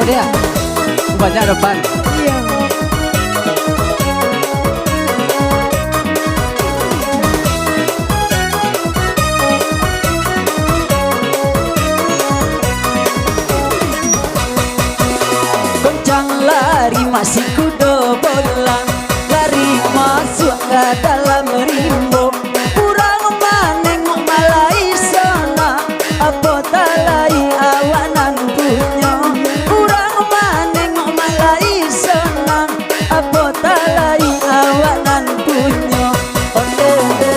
dia. Banyak depan. Iya. Goncang lari masih kudo bolang, lari masuk ke dalam rimbo. Kurang manengok malai sana, apa talai awanan punya. Kurang manengok malai sana, apa talai awanan punya. Onde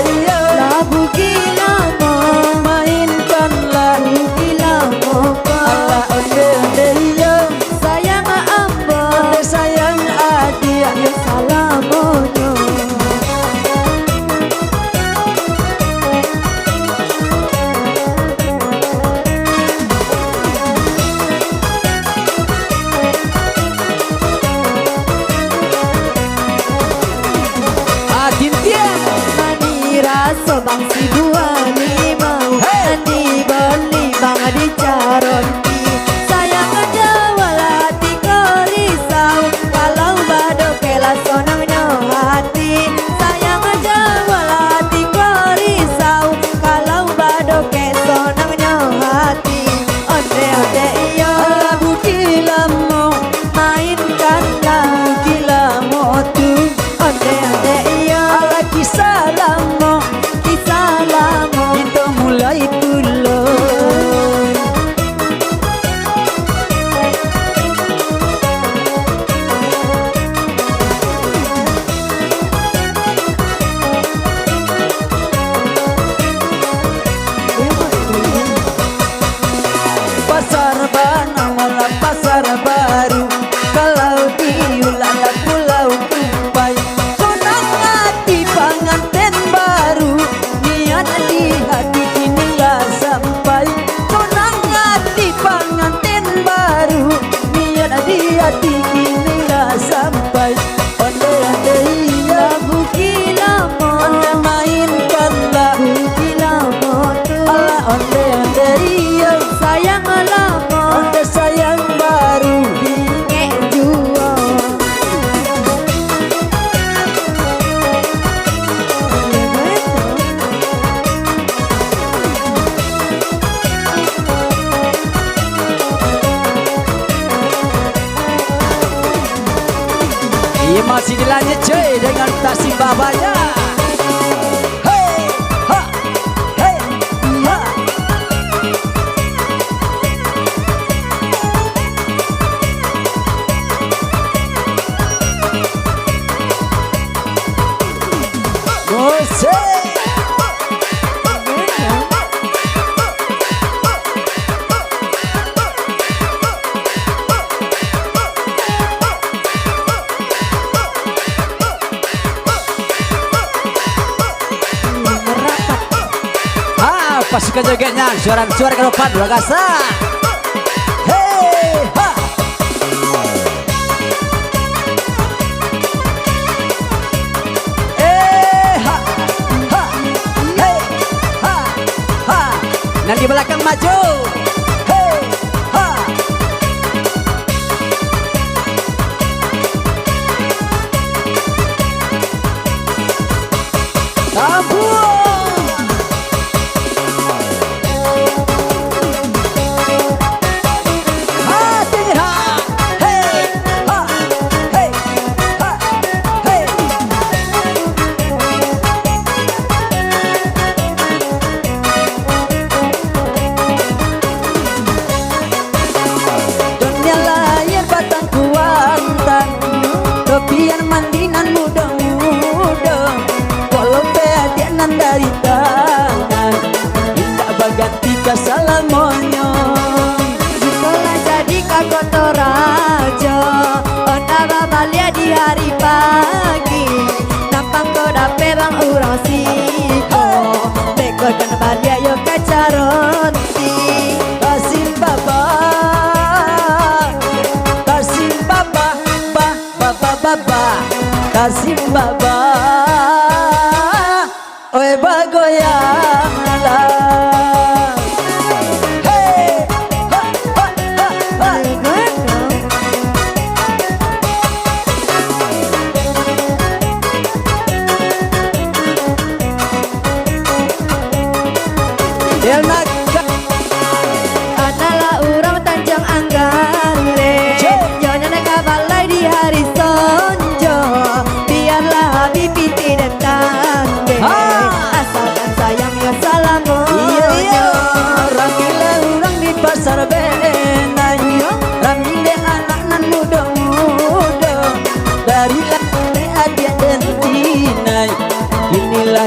dia Lagu gila mo, mainkanlah gila mo pa. ala onde dia. Sayang amba, Onde sayang adia. ya salah mojo. Adintian Mani rasa bang si buah limau, Hey! nanti beli bang di caronti. Sayang aja wala hati kau risau, kalau bado kelas sonangnya hati. Sayang aja wala hati kau risau, kalau bado ke sonangnya hati. Onde onde iyo, lagu gilamo, mainkanlah gila motu. onde onde iyo. Ala kisah lama, Kisah lama kita mulai dulu. Pasar Banang malam pasar baru, kalau diulang pulau Tupai. Sonang hati pengantin baru, niat di hati inilah sampai. Sonang hati pengantin baru, niat di hati inilah sampai. Onde onde iya, lagu gila mo, onde mainkanlah gila mo tu. ala onde onde iya, Sayang lama onde sayang baru. bingek jua. Iya masih dilanjut cuy dengan Tasik Babanya. Hey, ha, hey, ha. Musik. Pasukan jogetnya, suara ke depan, dua gasa. Hey, ha. Ha, ha, hey, ha, ha. Dan di belakang maju. Hey, ha. Tambur. Biar mandinan muda-muda, walau pedianan dari tangan, tidak baganti kasalamonyo. Sekolah jadi kakotor raja, ona babalia di hari pagi. Nampang kau dape bang urang siko, beko dan balia yo kacaronti. Kasih baba, kasih baba, baba, kasih baba, oe bagoyang lah. Hey, ha, ha, ha, ha.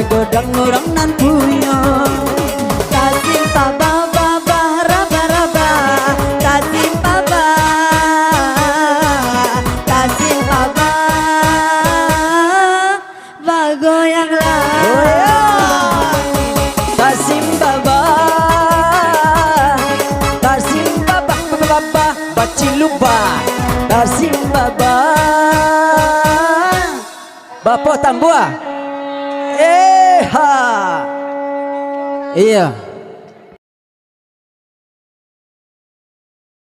godang orang nan punya. Tasim baba baba raba raba, tasim baba, tasim baba, bagoyanglah. Oh ya, Tasim baba, Tasim baba, baba, baciluba, Tasim baba, Bapak Tambua, ha, iya.